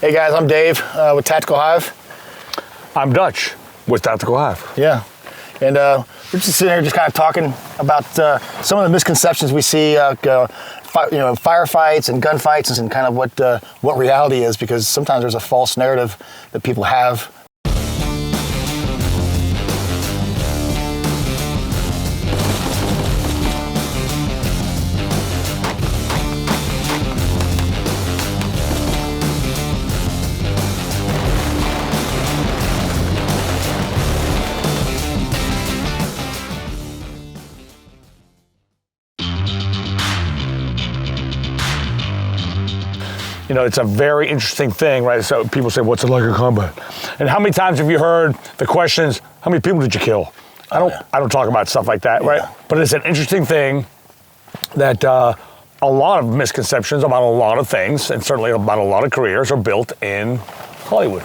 Hey guys, I'm Dave with Tactical Hyve. I'm Dutch with Tactical Hyve. Yeah, and we're just sitting here just kind of talking about some of the misconceptions we see, firefights and gunfights, and kind of what reality is, because sometimes there's a false narrative that people have. You know, it's a very interesting thing, right? So people say, what's it like in combat? And how many times have you heard the questions, how many people did you kill? I don't talk about stuff like that, right? But it's an interesting thing that a lot of misconceptions about a lot of things, and certainly about a lot of careers, are built in Hollywood.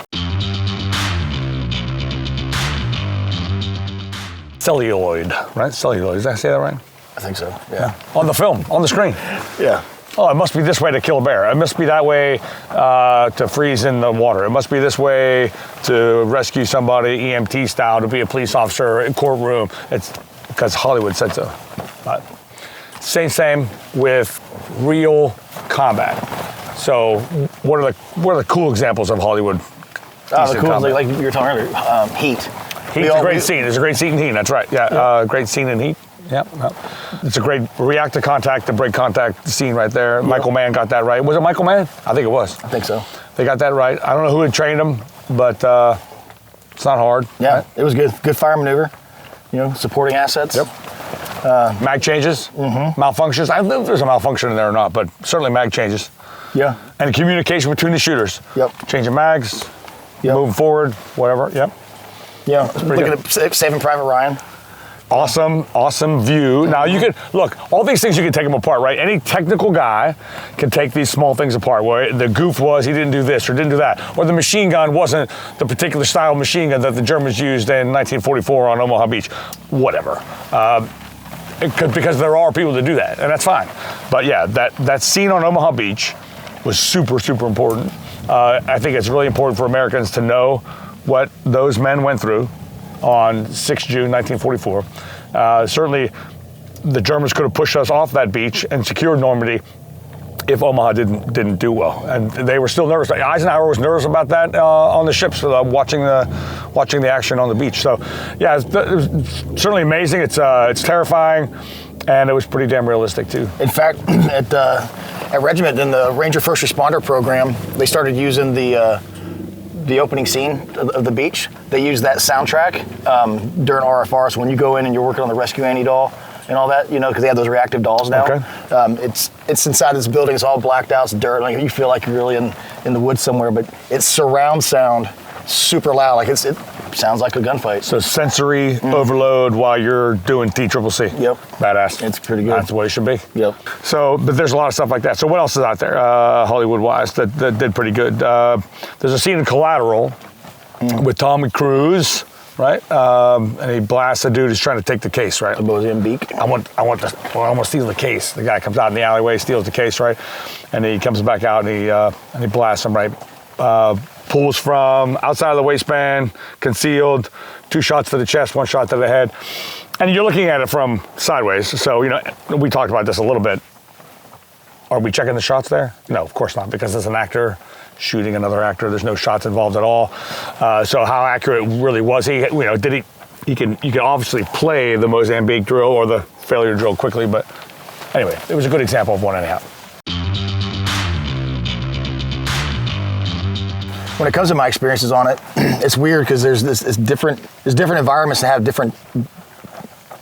Celluloid, right? Celluloid, did I say that right? I think so, yeah. On the film, on the screen. Yeah. Oh, it must be this way to kill a bear. It must be that way to freeze in the water. It must be this way to rescue somebody, EMT style, to be a police officer in courtroom. It's because Hollywood said so. Same with real combat. So, what are the cool examples of Hollywood? The cool, like you were talking earlier, Heat. Heat's a great scene. There's a great scene in Heat. That's right. Yeah. Great scene in Heat. Yep. It's a great react to contact, to break contact scene right there. Yep. Michael Mann got that right. Was it Michael Mann? I think it was. I think so. They got that right. I don't know who had trained them, but it's not hard. Yeah, right? It was good. Good fire maneuver. You know, supporting assets. Yep. Mag changes, malfunctions. I don't know if there's a malfunction in there or not, but certainly mag changes. Yeah. And communication between the shooters. Yep. Changing mags, moving forward, whatever. Yep. Yeah. Looking at Saving Private Ryan. Awesome view. Now you can, look, all these things you can take them apart, right? Any technical guy can take these small things apart, where the goof was he didn't do this or didn't do that, or the machine gun wasn't the particular style of machine gun that the Germans used in 1944 on Omaha Beach. Whatever. Because there are people that do that, and that's fine. But yeah, that scene on Omaha Beach was super important. I think it's really important for Americans to know what those men went through on 6 June 1944. Certainly, the Germans could have pushed us off that beach and secured Normandy if Omaha didn't do well, and they were still nervous. Eisenhower was nervous about that on the ships, watching the action on the beach. So, yeah, it was certainly amazing. It's terrifying, and it was pretty damn realistic too. In fact, at Regiment in the Ranger First Responder program, they started using the opening scene of the beach. They use that soundtrack during RFR. So when you go in and you're working on the Rescue Annie doll and all that, you know, because they have those reactive dolls now. Okay. It's inside this building. It's all blacked out. It's dirt. Like you feel like you're really in the woods somewhere. But it's surround sound, super loud. Like it sounds like a gunfight. So sensory overload while you're doing TCCC. Yep. Badass. It's pretty good. That's the way it should be. Yep. So, but there's a lot of stuff like that. So what else is out there, Hollywood-wise, that did pretty good? There's a scene in Collateral with Tom Cruise, right? And he blasts a dude who's trying to take the case, right? The Mozambique. I want to steal the case. The guy comes out in the alleyway, steals the case, right? And he comes back out and he blasts him, right? Pulls from outside of the waistband, concealed, 2 shots to the chest, 1 shot to the head. And you're looking at it from sideways. So, you know, we talked about this a little bit. Are we checking the shots there? No, of course not, because it's an actor shooting another actor. There's no shots involved at all. So how accurate really was he? You know, you can obviously play the Mozambique drill or the failure drill quickly, but anyway, it was a good example of one anyhow. When it comes to my experiences on it, it's weird because there's different environments that have different.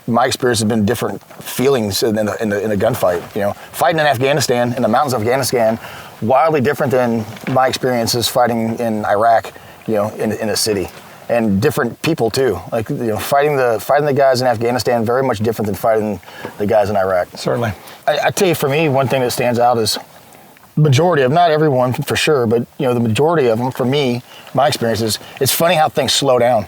My experience has been different feelings in a gunfight. You know, fighting in Afghanistan, in the mountains of Afghanistan, wildly different than my experiences fighting in Iraq. You know, in a city, and different people too. Like, you know, fighting the guys in Afghanistan, very much different than fighting the guys in Iraq. Certainly. I tell you, for me, one thing that stands out is majority of, not everyone for sure, but you know, the majority of them, for me, my experience is, it's funny how things slow down.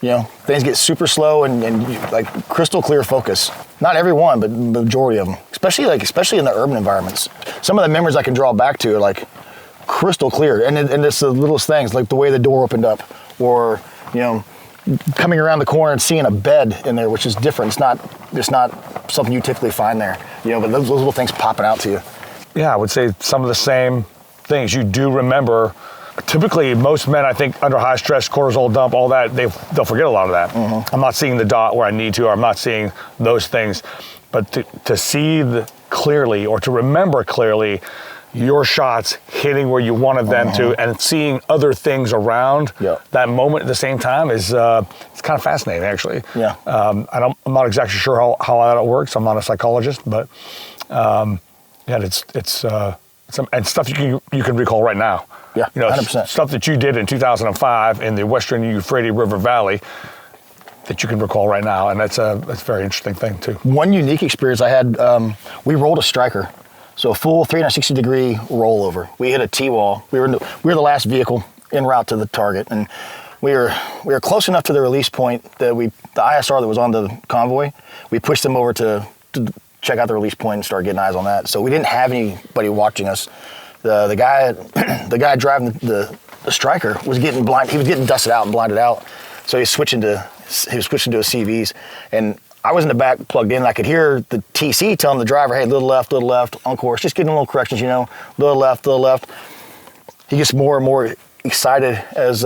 You know, things get super slow and like crystal clear focus. Not everyone, but the majority of them, especially in the urban environments. Some of the memories I can draw back to are like crystal clear. And it's the littlest things, like the way the door opened up, or, you know, coming around the corner and seeing a bed in there, which is different. It's not something you typically find there, you know, but those little things popping out to you. Yeah, I would say some of the same things you do remember. Typically, most men, I think, under high stress, cortisol dump, all that, they'll forget a lot of that. Mm-hmm. I'm not seeing the dot where I need to, or I'm not seeing those things. But to see clearly, or to remember clearly, your shots hitting where you wanted them to, and seeing other things around that moment at the same time is it's kind of fascinating, actually. Yeah. I'm not exactly sure how that works. I'm not a psychologist, but it's and stuff you can recall right now. Yeah, you know, 100%. Stuff that you did in 2005 in the Western Euphrates River Valley that you can recall right now, and that's a very interesting thing too. One unique experience I had, we rolled a striker, so a full 360-degree rollover. We hit a T-wall. We were the last vehicle en route to the target, and we were close enough to the release point that the ISR that was on the convoy, we pushed them over to check out the release point and start getting eyes on that. So we didn't have anybody watching us. The guy driving the striker was getting blind. He was getting dusted out and blinded out. So he was switching to his CVs, and I was in the back plugged in. I could hear the TC telling the driver, "Hey, little left, on course." Just getting little corrections, you know, little left. He gets more and more excited as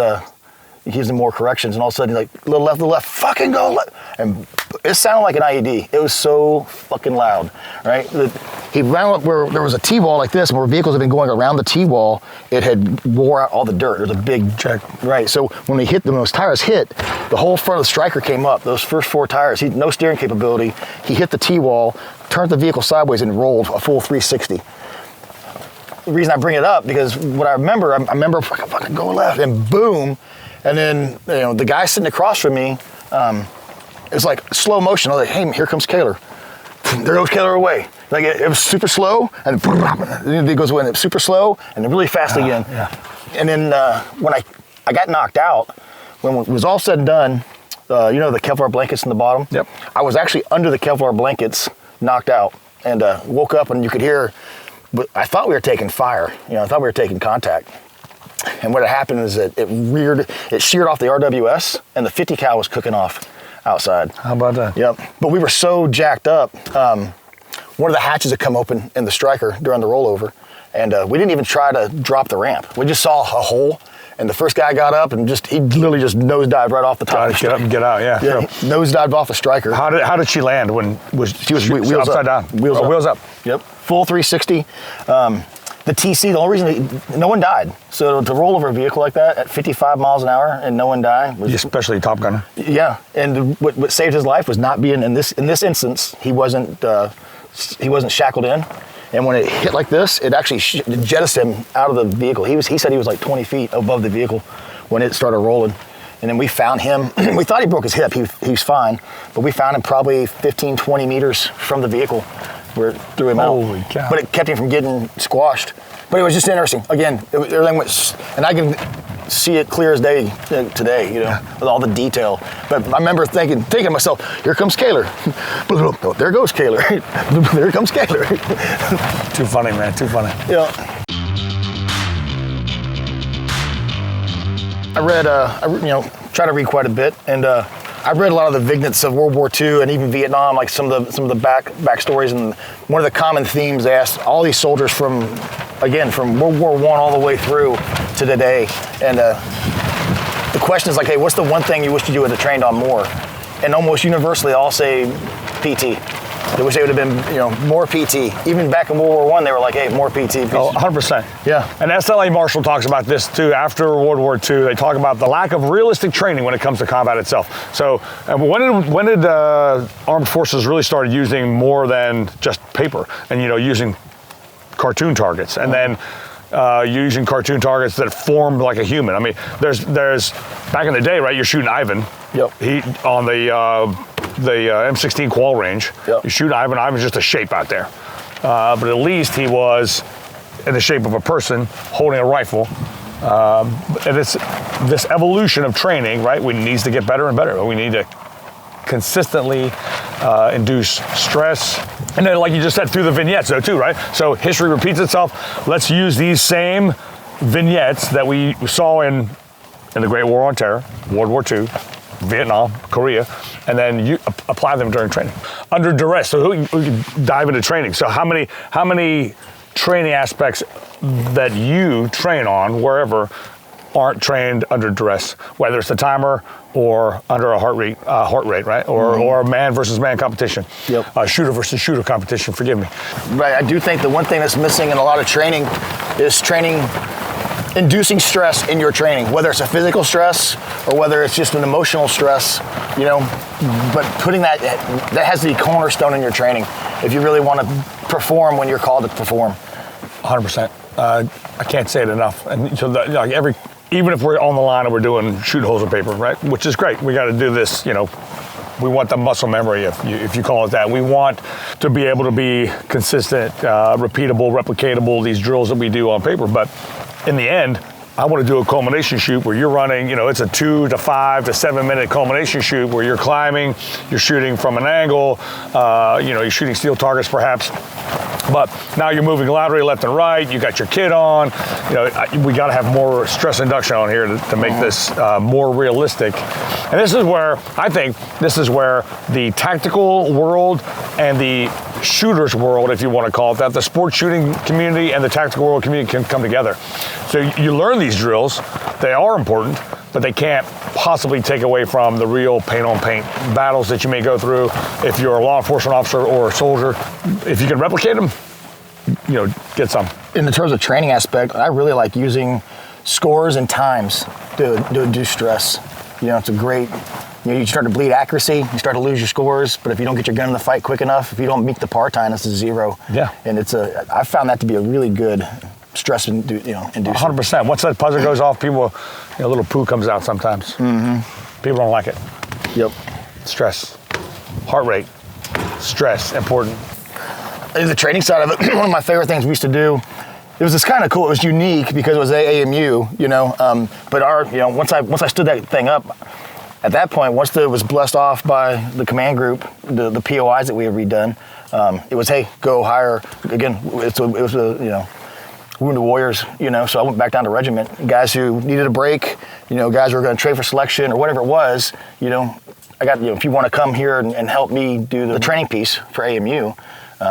he gives him more corrections, and all of a sudden, he's like, little left, fucking go left. And it sounded like an IED. It was so fucking loud, right? He ran up where there was a T-wall like this, and where vehicles had been going around the T-wall, it had wore out all the dirt. There's a big check, right? So when we hit them, those tires hit, the whole front of the striker came up. Those first 4 tires, no steering capability. He hit the T-wall, turned the vehicle sideways, and rolled a full 360. The reason I bring it up, because what I remember fucking go left, and boom. And then, you know, the guy sitting across from me, it's like slow motion. I was like, hey, here comes Kaler. There goes Kaler away. Like it was super slow, and then it goes away, and it's super slow, and then really fast again. Yeah. And then when I got knocked out, when it was all said and done, you know the Kevlar blankets in the bottom? Yep. I was actually under the Kevlar blankets, knocked out, and woke up, and you could hear, but I thought we were taking fire. You know, I thought we were taking contact. And what had happened is that it sheared off the RWS, and the 50 cal was cooking off outside. How about that? Yep. But we were so jacked up. One of the hatches had come open in the striker during the rollover, and we didn't even try to drop the ramp. We just saw a hole, and the first guy got up and he literally just nosedived right off the top. Get up and get out, yeah. Yeah, nosedived off the striker. How did she land when she was wheels upside up. down? Wheels up. Yep. Full 360. The TC, the only reason no one died. So to roll over a vehicle like that at 55 miles an hour and no one die, especially Top Gunner. Yeah, and what saved his life was not being in this instance. He wasn't shackled in, and when it hit like this, it actually jettisoned him out of the vehicle. He said he was like 20 feet above the vehicle when it started rolling. And then we found him. We thought he broke his hip. He was fine, but we found him probably 15, 20 meters from the vehicle. Where it threw him out. Holy cow. But it kept him from getting squashed. But it was just interesting. Again, everything went, and I can see it clear as day today, you know, with all the detail. But I remember thinking to myself, here comes Kaler. There goes Kaler. There comes Kaler. Too funny, man, too funny. Yeah. I read, try to read quite a bit, and I've read a lot of the vignettes of World War II and even Vietnam, like some of the backstories, and one of the common themes they asked all these soldiers from World War I all the way through to today, and the question is like, hey, what's the one thing you wish you would have trained on more? And almost universally, they all say PT. They wish they would have been, more PT. Even back in World War I, they were like, hey, more PT. Oh, 100%. Yeah. And SLA Marshall talks about this too. After World War II, they talk about the lack of realistic training when it comes to combat itself. So when did armed forces really start using more than just paper and, using cartoon targets? And then using cartoon targets that formed like a human. I mean, there's back in the day, right? You're shooting Ivan. Yep. He on the M16 qual range. Yep. You shoot Ivan. Ivan's just a shape out there. But at least he was in the shape of a person holding a rifle. And it's this evolution of training, right? We needs to get better and better. We need to consistently induce stress. And then, like you just said, through the vignettes, though, too, right? So history repeats itself. Let's use these same vignettes that we saw in the Great War on Terror, World War II, Vietnam, Korea, and then you apply them during training under duress. So we can dive into training. So how many training aspects that you train on wherever aren't trained under duress, whether it's the timer or under a heart rate, right? Or man versus man competition. Yep. Shooter versus shooter competition, forgive me. Right, I do think the one thing that's missing in a lot of training is inducing stress in your training, whether it's a physical stress or whether it's just an emotional stress, but putting that has to be cornerstone in your training if you really want to perform when you're called to perform. 100%. I can't say it enough. And so even if we're on the line and we're doing shooting holes in paper, right, which is great, we got to do this, we want the muscle memory, if you call it that. We want to be able to be consistent, repeatable, replicatable, these drills that we do on paper. But in the end, I want to do a culmination shoot where you're running, it's a 2 to 5 to 7 minute culmination shoot where you're climbing, you're shooting from an angle, you're shooting steel targets perhaps. But now you're moving laterally left and right, you got your kit on, we got to have more stress induction on here to make this more realistic. And this is where, I think, the tactical world and the shooter's world, if you want to call it that, the sports shooting community and the tactical world community can come together. So you learn these drills, they are important, but they can't possibly take away from the real paint-on-paint battles that you may go through if you're a law enforcement officer or a soldier. If you can replicate them, get some. In the terms of training aspect, I really like using scores and times to do stress. It's a great, you start to bleed accuracy, you start to lose your scores, but if you don't get your gun in the fight quick enough, if you don't meet the par time, it's a 0. Yeah. And I found that to be a really good stress inducer. 100%. Once that buzzer goes off, people, a little poo comes out sometimes. Mm-hmm. People don't like it. Yep. Stress, heart rate, stress, important. The training side of it, one of my favorite things we used to do, it was just kind of cool. It was unique because it was AAMU, but once I stood that thing up, at that point, once it was blessed off by the command group, the POIs that we had redone, it was, hey, go hire, again, it was Wounded Warriors, so I went back down to regiment. Guys who needed a break, guys who were going to trade for selection or whatever it was, I got, if you want to come here and help me do the training piece for AMU,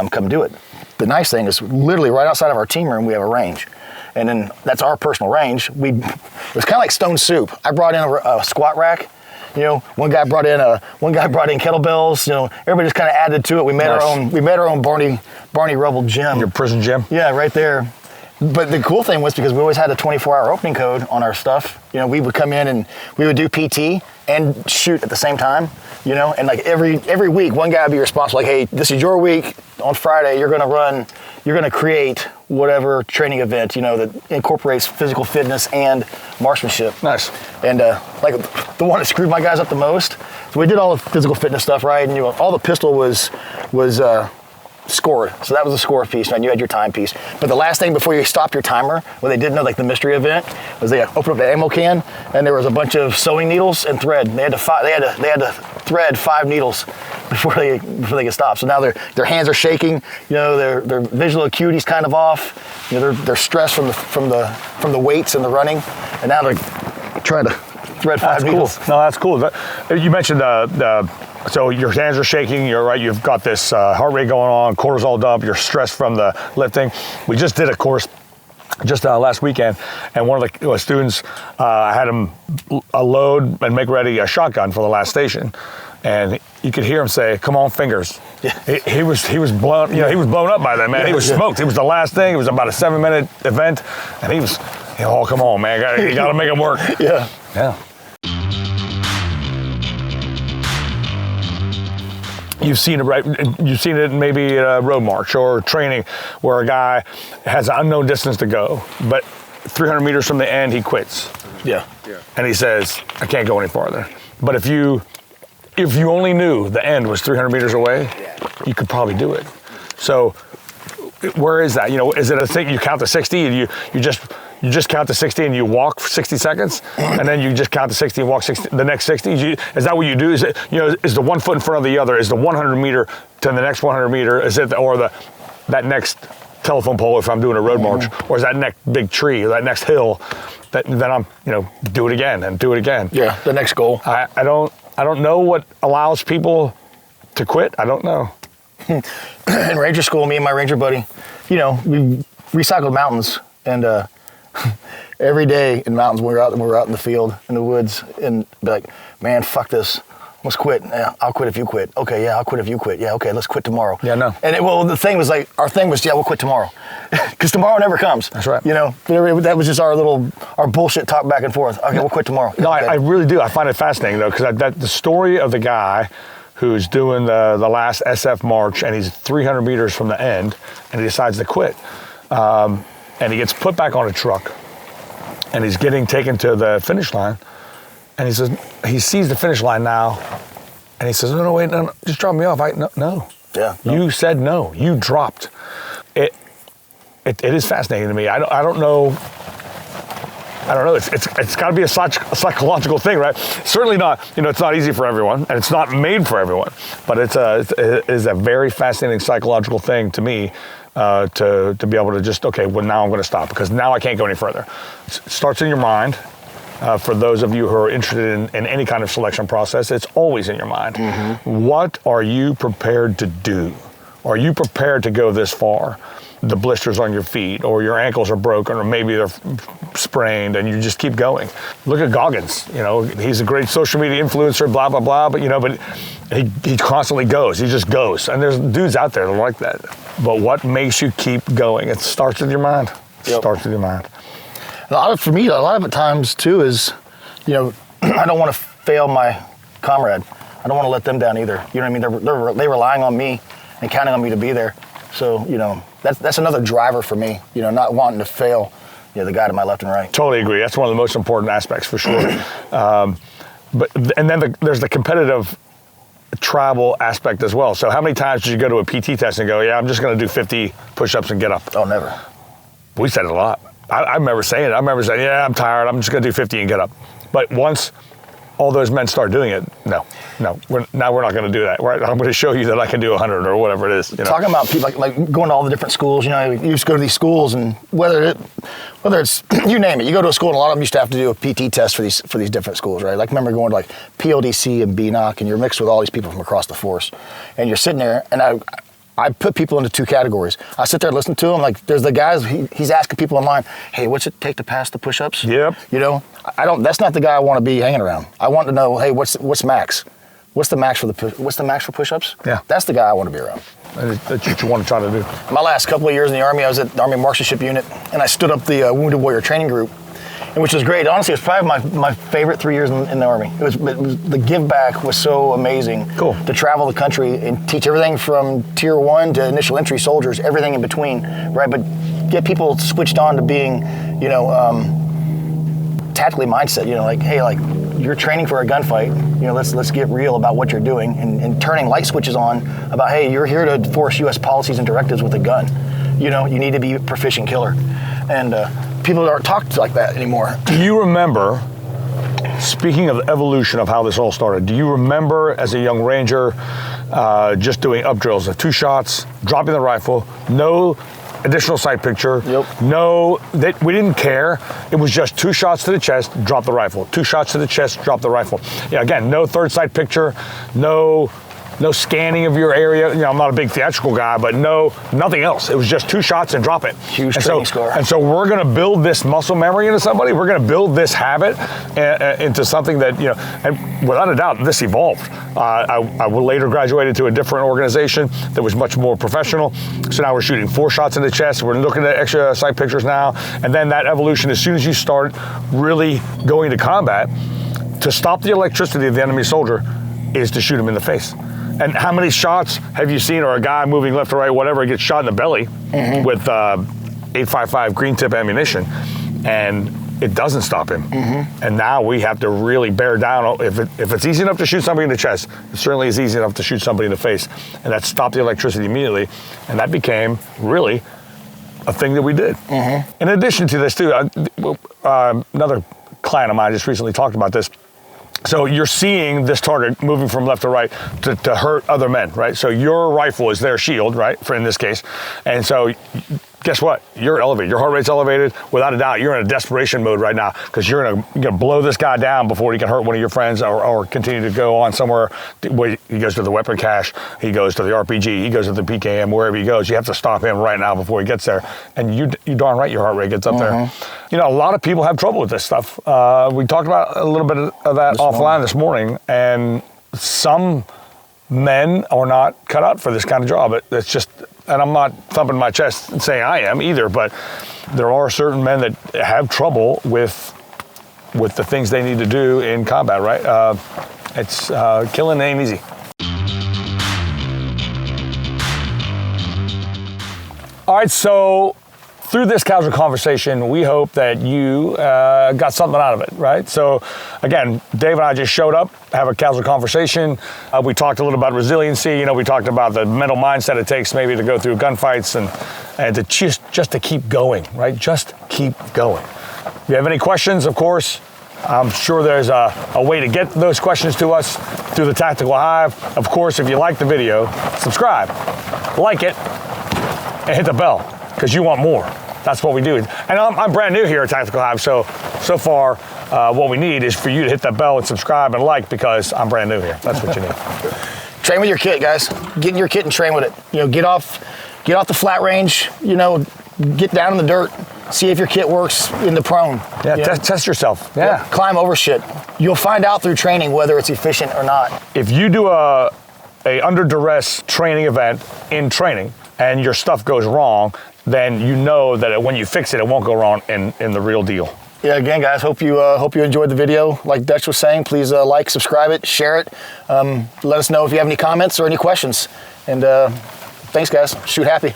come do it. The nice thing is literally right outside of our team room, we have a range. And then that's our personal range. It was kind of like stone soup. I brought in a squat rack. One guy brought in kettlebells. Everybody just kind of added to it. We made our own Barney Rubble gym. Your prison gym? Yeah, right there. But the cool thing was because we always had a 24-hour opening code on our stuff. We would come in and we would do PT and shoot at the same time. And like every week, one guy would be responsible. Like, hey, this is your week. On Friday, you're going to create whatever training event that incorporates physical fitness and marksmanship. Nice. And like the one that screwed my guys up the most. So we did all the physical fitness stuff, right? And all the pistol was scored. So that was the score piece, and you had your time piece. But the last thing before you stop your timer, what they didn't know, like the mystery event, was they opened up the ammo can, and there was a bunch of sewing needles and thread. They had to thread 5 needles before they could stop. So now their hands are shaking. Their visual acuity's kind of off. They're stressed from the weights and the running, and now they're trying to thread 5 needles. Cool. No, that's cool. You mentioned so your hands are shaking, you're right, you've got this heart rate going on, cortisol dump, you're stressed from the lifting. We just did a course just last weekend, and one of the students, I had him load and make ready a shotgun for the last station, and you could hear him say, "Come on, fingers." Yeah. He was blown, he was blown up by that, man. He was smoked. It was the last thing. It was about a 7-minute event, and he was, oh, come on, man, you got to make it work. Yeah. Yeah. You've seen it, right? You've seen it maybe at a road march or training where a guy has an unknown distance to go, but 300 meters from the end, he quits. Yeah. And he says, I can't go any farther. But if you only knew the end was 300 meters away, you could probably do it. So where is that? Is it a thing you count to 60 and you just count to 60 and you walk for 60 seconds, and then you just count to 60 and walk the next 60? Is that what you do? Is it, is the one foot in front of the other? Is the 100 meter to the next 100 meter? Is it, or that next telephone pole if I'm doing a road march, or is that next big tree or that next hill, then I'm, do it again and do it again. Yeah, the next goal. I don't know what allows people to quit. I don't know. In Ranger school, me and my Ranger buddy, we recycled mountains, and every day in mountains we were out in the field, in the woods, and be like, man, fuck this. Let's quit. Yeah, I'll quit if you quit. Okay, yeah, I'll quit if you quit. Yeah, okay, let's quit tomorrow. Yeah, no. And the thing was our thing was, yeah, we'll quit tomorrow. Because tomorrow never comes. That's right. That was just our bullshit talk back and forth. Okay, we'll quit tomorrow. No, okay. I really do. I find it fascinating, though, because the story of the guy who's doing the last SF march, and he's 300 meters from the end, and he decides to quit. And he gets put back on a truck, and he's getting taken to the finish line. And he says, he sees the finish line now, and he says, no, wait, no, just drop me off. No. Yeah. No. You said no. You dropped. It is fascinating to me. I don't know. It's got to be a psychological thing, right? Certainly not. It's not easy for everyone, and it's not made for everyone. But it is a very fascinating psychological thing to me to be able to just, okay, well, now I'm going to stop because now I can't go any further. It starts in your mind. For those of you who are interested in any kind of selection process, it's always in your mind. Mm-hmm. What are you prepared to do? Are you prepared to go this far? The blisters on your feet, or your ankles are broken, or maybe they're sprained, and you just keep going. Look at Goggins. He's a great social media influencer, blah, blah, blah, but he constantly goes. He just goes. And there's dudes out there that are like that. But what makes you keep going? It starts with your mind. It starts with your mind. For me, a lot of it times too is, I don't want to fail my comrade. I don't want to let them down either. You know what I mean? They're relying on me and counting on me to be there. So, that's another driver for me, not wanting to fail, the guy to my left and right. Totally agree. That's one of the most important aspects for sure. And then there's the competitive travel aspect as well. So how many times did you go to a PT test and go, yeah, I'm just going to do 50 push-ups and get up? Oh, never. We said it a lot. I remember saying it. I remember saying, yeah, I'm tired. I'm just going to do 50 and get up. But once all those men start doing it, no, we're not going to do that. I'm going to show you that I can do 100 or whatever it is. Talking about people like going to all the different schools, you used to go to these schools, and whether it's you name it, you go to a school, and a lot of them used to have to do a PT test for these different schools, right? Like, remember going to like PLDC and BNOC, and you're mixed with all these people from across the force, and you're sitting there, and I put people into two categories. I sit there and listen to them. Like, there's the guys, he's asking people in line, hey, what's it take to pass the push-ups? Yep. That's not the guy I want to be hanging around. I want to know, hey, what's max? What's the max for push-ups? Yeah. That's the guy I want to be around. That's what you want to try to do. My last couple of years in the Army, I was at the Army Marksmanship Unit, and I stood up the Wounded Warrior Training Group, and which was great. Honestly, it was probably my favorite 3 years in the Army. It was the give back was so amazing. Cool. To travel the country and teach everything from Tier 1 to initial entry soldiers, everything in between, right? But get people switched on to being, tactically mindset. Hey, you're training for a gunfight. Let's get real about what you're doing, and turning light switches on about, hey, you're here to enforce U.S. policies and directives with a gun. You need to be a proficient killer, and people aren't talked like that anymore. Do you remember, speaking of the evolution of how this all started, do you remember as a young Ranger just doing up drills of 2 shots, dropping the rifle, no additional sight picture, we didn't care. It was just 2 shots to the chest, drop the rifle. 2 shots to the chest, drop the rifle. Yeah, again, no third sight picture, no scanning of your area. I'm not a big theatrical guy, but nothing else. It was just 2 shots and drop it. Huge training score. And so we're going to build this muscle memory into somebody. We're going to build this habit into something that, and without a doubt, this evolved. I later graduated to a different organization that was much more professional. So now we're shooting 4 shots in the chest. We're looking at extra sight pictures now. And then that evolution, as soon as you start really going to combat, to stop the electricity of the enemy soldier is to shoot him in the face. And how many shots have you seen, or a guy moving left or right, whatever, gets shot in the belly with 8.55 green tip ammunition, and it doesn't stop him. And now we have to really bear down. If it's easy enough to shoot somebody in the chest, it certainly is easy enough to shoot somebody in the face. And that stopped the electricity immediately. And that became really a thing that we did. In addition to this too, another client of mine just recently talked about this. So you're seeing this target moving from left to right to hurt other men, right? So your rifle is their shield, right, for in this case. And so guess what? You're elevated. Your heart rate's elevated. Without a doubt, you're in a desperation mode right now because you're gonna blow this guy down before he can hurt one of your friends or continue to go on somewhere. Where he goes to the weapon cache, he goes to the RPG, he goes to the PKM, wherever he goes. You have to stop him right now before he gets there. And you darn right your heart rate gets up there. You know, a lot of people have trouble with this stuff. We talked about a little bit of that offline this morning, and some men are not cut out for this kind of job. It's just, and I'm not thumping my chest and saying I am either, but there are certain men that have trouble with the things they need to do in combat, right? It's killing ain't easy. All right, so through this casual conversation, we hope that you got something out of it, right? So again, Dave and I just showed up, have a casual conversation. We talked a little about resiliency. You know, we talked about the mental mindset it takes maybe to go through gunfights and to just to keep going, right? Just keep going. If you have any questions, of course, I'm sure there's a way to get those questions to us through the Tactical Hyve. Of course, if you like the video, subscribe, like it, and hit the bell, because you want more. That's what we do. And I'm brand new here at Tactical Hyve, so far, what we need is for you to hit that bell and subscribe and like, because I'm brand new here. That's what you need. Train with your kit, guys. Get in your kit and train with it. You know, get off the flat range. You know, get down in the dirt. See if your kit works in the prone. Yeah, test yourself. Yeah. Climb over shit. You'll find out through training whether it's efficient or not. If you do a under duress training event in training and your stuff goes wrong, then you know that when you fix it, it won't go wrong in the real deal. Yeah, again, guys, hope you enjoyed the video. Like Dutch was saying, please like, subscribe it, share it. Let us know if you have any comments or any questions. And thanks, guys. Shoot happy.